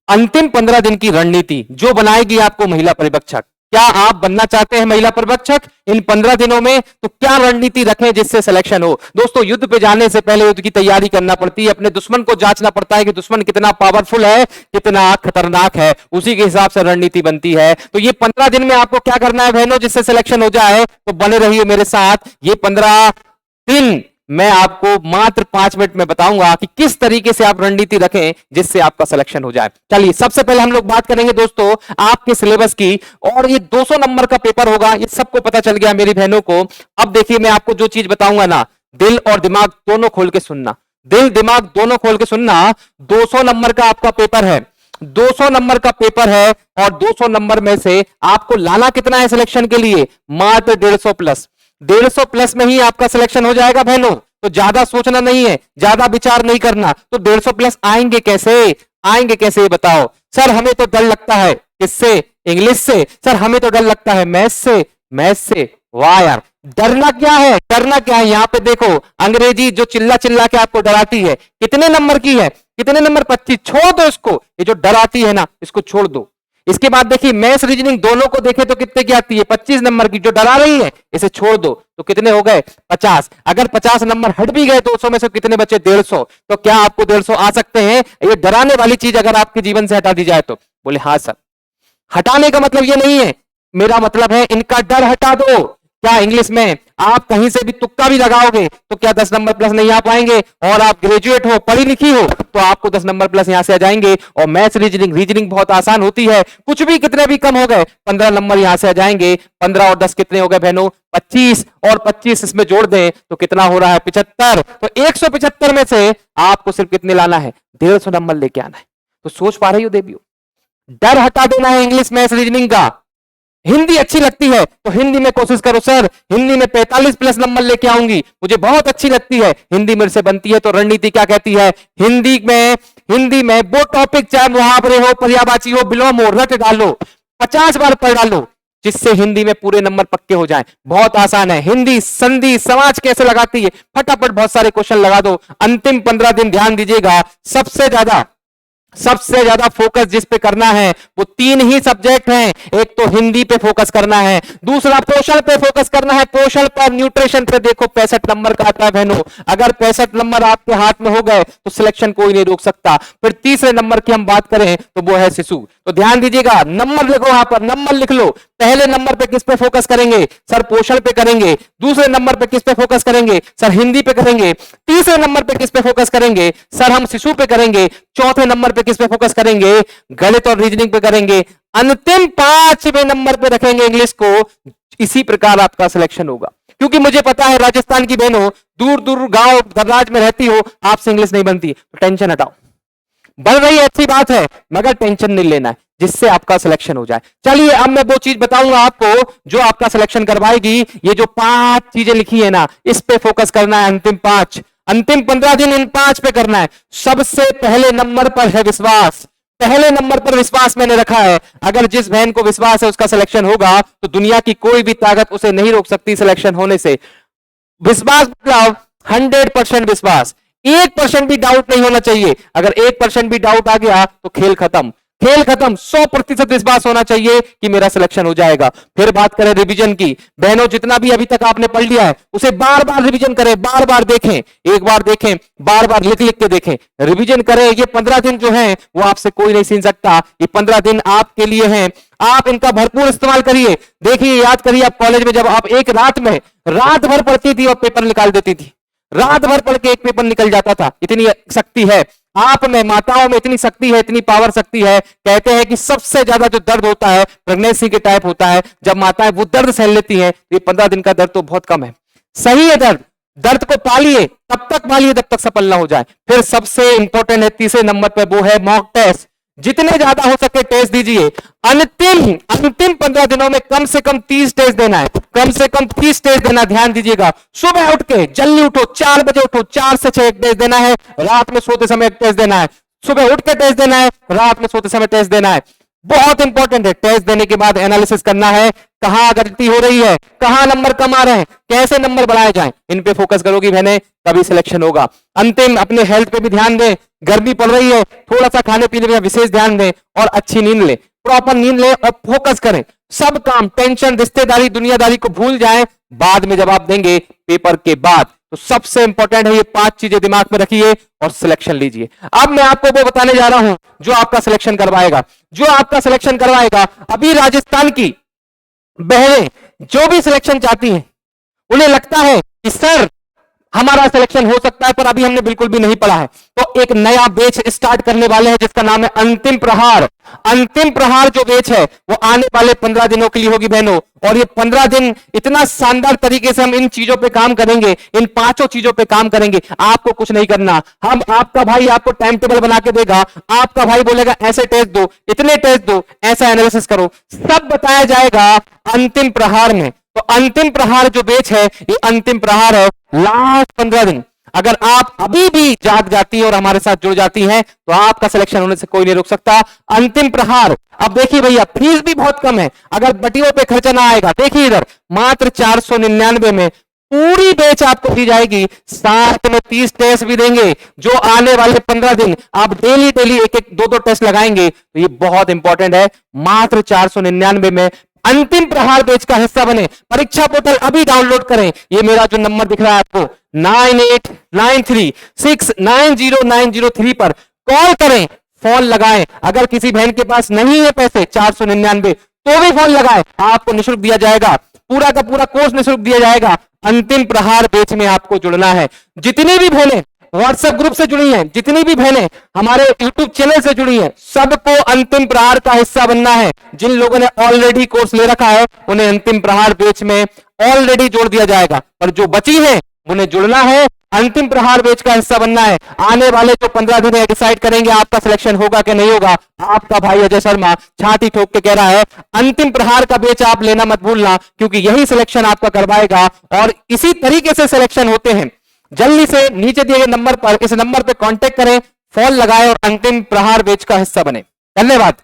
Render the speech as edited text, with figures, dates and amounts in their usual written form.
अंतिम 15 दिन की रणनीति जो बनाएगी आपको महिला परिपक्षक। क्या आप बनना चाहते हैं महिला परिपक्षक इन 15 दिनों में? तो क्या रणनीति रखें जिससे सिलेक्शन हो? दोस्तों, युद्ध पे जाने से पहले युद्ध की तैयारी करना पड़ती है, अपने दुश्मन को जांचना पड़ता है कि दुश्मन कितना पावरफुल है, कितना खतरनाक है, उसी के हिसाब से रणनीति बनती है। तो ये 15 दिन में आपको क्या करना है बहनों जिससे सिलेक्शन हो जाए? तो बने रहिए मेरे साथ। ये 15 दिन मैं आपको मात्र 5 मिनट में बताऊंगा कि किस तरीके से आप रणनीति रखें जिससे आपका सिलेक्शन हो जाए। चलिए, सबसे पहले हम लोग बात करेंगे दोस्तों आपके सिलेबस की, और ये 200 नंबर का पेपर होगा, ये सबको पता चल गया मेरी बहनों को। अब देखिए, मैं आपको जो चीज बताऊंगा ना, दिल और दिमाग दोनों खोल के सुनना, दिल दिमाग दोनों खोल के सुनना। 200 नंबर का आपका पेपर है, 200 नंबर का पेपर है, और 200 नंबर में से आपको लाना कितना है सिलेक्शन के लिए? मात्र 150 प्लस। 150 प्लस में ही आपका सिलेक्शन हो जाएगा बहनों। तो ज्यादा सोचना नहीं है, ज्यादा विचार नहीं करना। तो 150 प्लस आएंगे कैसे? आएंगे कैसे ये बताओ? सर हमें तो डर लगता है किससे? इंग्लिश से। सर हमें तो डर लगता है मैथ से। मैथ से? वाह यार, डरना क्या है? डरना क्या है? यहां पे देखो, अंग्रेजी जो चिल्ला चिल्ला के आपको डराती है, कितने नंबर की है? कितने नंबर? 25। छोड़ दो इसको, ये जो डराती है ना, इसको छोड़ दो। इसके बाद देखिए, मैथ्स रीजनिंग दोनों को देखें तो कितने की आती है? 25 नंबर की। जो डरा रही है इसे छोड़ दो, तो कितने हो गए? 50। अगर 50 नंबर हट भी गए 200 में से, कितने बचे? 150। तो क्या आपको 150 आ सकते हैं ये डराने वाली चीज अगर आपके जीवन से हटा दी जाए तो? बोले हाँ सर। हटाने का मतलब ये नहीं है, मेरा मतलब है इनका डर हटा दो। क्या इंग्लिश में आप कहीं से भी तुक्का भी लगाओगे तो क्या 10 नंबर प्लस नहीं आ पाएंगे? और आप ग्रेजुएट हो, पढ़ी लिखी हो, तो आपको 10 नंबर प्लस यहां से आ जाएंगे। और मैथ्स रीजनिंग, रीजनिंग बहुत आसान होती है, कुछ भी कितने भी कम हो गए, 15 नंबर यहां से आ जाएंगे। 15 और 10 कितने हो गए बहनों? 25। और 25 इसमें जोड़ दें तो कितना हो रहा है? 75। तो 175 में से आपको सिर्फ कितने लाना है? 150 नंबर लेके आना है। तो सोच पा रही हो देवियों? डर हटा देना है इंग्लिश मैथ्स रीजनिंग का। हिंदी अच्छी लगती है तो हिंदी में कोशिश करो, सर हिंदी में 45 प्लस नंबर लेके आऊंगी, मुझे बहुत अच्छी लगती है, हिंदी मेरे से बनती है। तो रणनीति क्या कहती है? हिंदी में वो टॉपिक चाहे मुहावरे हो, पर्यायवाची हो, विलोम हो, रट डालो, 50 बार पढ़ डालो, जिससे हिंदी में पूरे नंबर पक्के हो जाएं। बहुत आसान है। हिंदी संधि समाज कैसे लगाती है, फटाफट बहुत सारे क्वेश्चन लगा दो। अंतिम 15 दिन ध्यान दीजिएगा, सबसे ज्यादा फोकस जिस पे करना है वो 3 ही सब्जेक्ट हैं। एक तो हिंदी पे फोकस करना है, दूसरा पोषण पे फोकस करना है, पोषण पर, न्यूट्रिशन पे। देखो 65 नंबर का आता है बहनों, अगर 65 नंबर आपके हाथ में हो गए तो सिलेक्शन कोई नहीं रोक सकता। फिर तीसरे नंबर की हम बात करें तो वो है शिशु। तो ध्यान दीजिएगा, नंबर लिखो, यहां पर नंबर लिख लो। पहले नंबर पे किस पे फोकस करेंगे? सर पोषण पे करेंगे। दूसरे नंबर पे किस पे फोकस करेंगे? सर हिंदी पे करेंगे। तीसरे नंबर पे किस पे फोकस करेंगे? सर हम शिशु पे करेंगे। चौथे नंबर पे किस पे फोकस करेंगे? गणित और रीजनिंग पे करेंगे। अंतिम 5वें नंबर पे रखेंगे इंग्लिश को। इसी प्रकार आपका सिलेक्शन होगा, क्योंकि मुझे पता है राजस्थान की बहनों दूर दूर गांव दराज में रहती हो, आपसे इंग्लिश नहीं बनती, तो टेंशन हटाओ। बढ़ रही है अच्छी बात है, मगर टेंशन नहीं लेना है, जिससे आपका सिलेक्शन हो जाए। चलिए अब मैं वो चीज बताऊंगा आपको जो आपका सिलेक्शन करवाएगी। ये जो 5 चीजें लिखी है ना, इस पे फोकस करना है। अंतिम 15 दिन इन 5 पे करना है। सबसे पहले नंबर पर है विश्वास। पहले नंबर पर विश्वास मैंने रखा है। अगर जिस बहन को विश्वास है उसका सिलेक्शन होगा, तो दुनिया की कोई भी ताकत उसे नहीं रोक सकती सिलेक्शन होने से। विश्वास मतलब 100% विश्वास, 1% भी डाउट नहीं होना चाहिए। अगर 1% भी डाउट आ गया तो खेल खत्म। 100% विश्वास होना चाहिए कि मेरा सिलेक्शन हो जाएगा। फिर बात करें रिवीजन की, बहनों जितना भी अभी तक आपने पढ़ लिया है उसे बार बार रिवीजन करें, बार बार देखें, एक बार देखें, बार बार लिख लिख के देखें, रिवीजन करें। ये 15 दिन जो है वो आपसे कोई नहीं छीन सकता। ये 15 दिन आपके लिए हैं, आप इनका भरपूर इस्तेमाल करिए। देखिए, याद करिए, आप कॉलेज में जब आप एक रात में रात भर पढ़ती थी और पेपर निकाल देती थी, रात भर पढ़ के एक पेपर निकल जाता था। इतनी शक्ति है आप में, माताओं में इतनी शक्ति है, इतनी पावर शक्ति है। कहते हैं कि सबसे ज्यादा जो दर्द होता है प्रेगनेंसी के टाइप होता है, जब माताएं वो दर्द सहन लेती हैं। ये 15 दिन का दर्द तो बहुत कम है। सही है, दर्द को पालिए, तब तक पालिए जब तक सफल ना हो जाए। फिर सबसे इंपॉर्टेंट है तीसरे नंबर पे, वो है मॉक टेस्ट। जितने ज्यादा हो सके टेस्ट दीजिए। अंतिम 15 दिनों में कम से कम 30 टेस्ट देना है, कम से कम 30 टेस्ट देना। ध्यान दीजिएगा, सुबह उठ के जल्दी उठो, 4 बजे उठो, 4 से 6 एक टेस्ट देना है, रात में सोते समय एक टेस्ट देना है। सुबह उठ के टेस्ट देना है, रात में सोते समय टेस्ट देना है। बहुत इंपॉर्टेंट है। टेस्ट देने के बाद एनालिसिस करना है, कहां गलती हो रही है, कहां नंबर कम आ रहे हैं, कैसे नंबर बढ़ाए जाएं, इन पे फोकस करोगी बहने, तभी सिलेक्शन होगा। अंतिम अपने हेल्थ पे भी ध्यान दें, गर्मी पड़ रही है, थोड़ा सा खाने पीने पे विशेष ध्यान दें और अच्छी नींद लें, प्रॉपर नींद लें और फोकस करें। सब काम, टेंशन, रिश्तेदारी, दुनियादारी को भूल जाएं, बाद में जवाब देंगे पेपर के बाद। तो सबसे इंपॉर्टेंट है ये 5 चीजें दिमाग में रखिए और सिलेक्शन लीजिए। अब मैं आपको वो बताने जा रहा हूं जो आपका सिलेक्शन करवाएगा, जो आपका सिलेक्शन करवाएगा। अभी राजस्थान की बहनें जो भी सिलेक्शन चाहती हैं, उन्हें लगता है कि सर हमारा सिलेक्शन हो सकता है, पर अभी हमने बिल्कुल भी नहीं पढ़ा है, तो एक नया बैच स्टार्ट करने वाले हैं जिसका नाम है अंतिम प्रहार। अंतिम प्रहार जो बैच है वो आने वाले 15 दिनों के लिए होगी बहनों, और ये 15 दिन इतना शानदार तरीके से हम इन चीजों पे काम करेंगे, इन 5 चीजों पे काम करेंगे। आपको कुछ नहीं करना, हम आपका भाई आपको टाइम टेबल बना के देगा, आपका भाई बोलेगा ऐसे टेस्ट दो, इतने टेस्ट दो, ऐसा एनालिसिस करो, सब बताया जाएगा अंतिम प्रहार में। तो अंतिम प्रहार जो बैच है ये अंतिम प्रहार है लास्ट 15 दिन। अगर आप अभी भी जाग जाती है और हमारे साथ जुड़ जाती हैं तो आपका सिलेक्शन होने से कोई नहीं रोक सकता। अंतिम प्रहार, अब देखिए भैया फीस भी बहुत कम है, अगर बटियों पे खर्चा ना आएगा, देखिए इधर मात्र 499 में पूरी बैच आपको दी जाएगी, साथ में 30 टेस्ट भी देंगे। जो आने वाले 15 दिन आप डेली डेली एक एक 2-2 टेस्ट लगाएंगे, तो ये बहुत इंपॉर्टेंट है। मात्र 499 में अंतिम प्रहार बैच का हिस्सा बने। परीक्षा पोर्टल अभी डाउनलोड करें, ये मेरा जो नंबर दिख रहा है आपको 9893690903 पर कॉल करें, फोन लगाएं। अगर किसी बहन के पास नहीं है पैसे 499 तो भी फोन लगाएं, आपको निःशुल्क दिया जाएगा, पूरा का पूरा कोर्स निःशुल्क दिया जाएगा। अंतिम प्रहार बैच में आपको जुड़ना है। जितनी भी बहनें व्हाट्सएप ग्रुप से जुड़ी हैं, जितनी भी बहनें हमारे यूट्यूब चैनल से जुड़ी हैं, सबको अंतिम प्रहार का हिस्सा बनना है। जिन लोगों ने ऑलरेडी कोर्स ले रखा है उन्हें अंतिम प्रहार बैच में ऑलरेडी जोड़ दिया जाएगा, पर जो बची हैं उन्हें जुड़ना है, अंतिम प्रहार बैच का हिस्सा बनना है। आने वाले जो 15 दिन है डिसाइड करेंगे आपका सिलेक्शन होगा कि नहीं होगा। आपका भाई अजय शर्मा छाती ठोक के कह रहा है अंतिम प्रहार का बैच आप लेना मत भूलना, क्योंकि यही सिलेक्शन आपका करवाएगा और इसी तरीके से सिलेक्शन होते हैं। जल्दी से नीचे दिए गए नंबर पर, इस नंबर पर कांटेक्ट करें, फोन लगाएं और अंतिम प्रहार बैच का हिस्सा बने। धन्यवाद।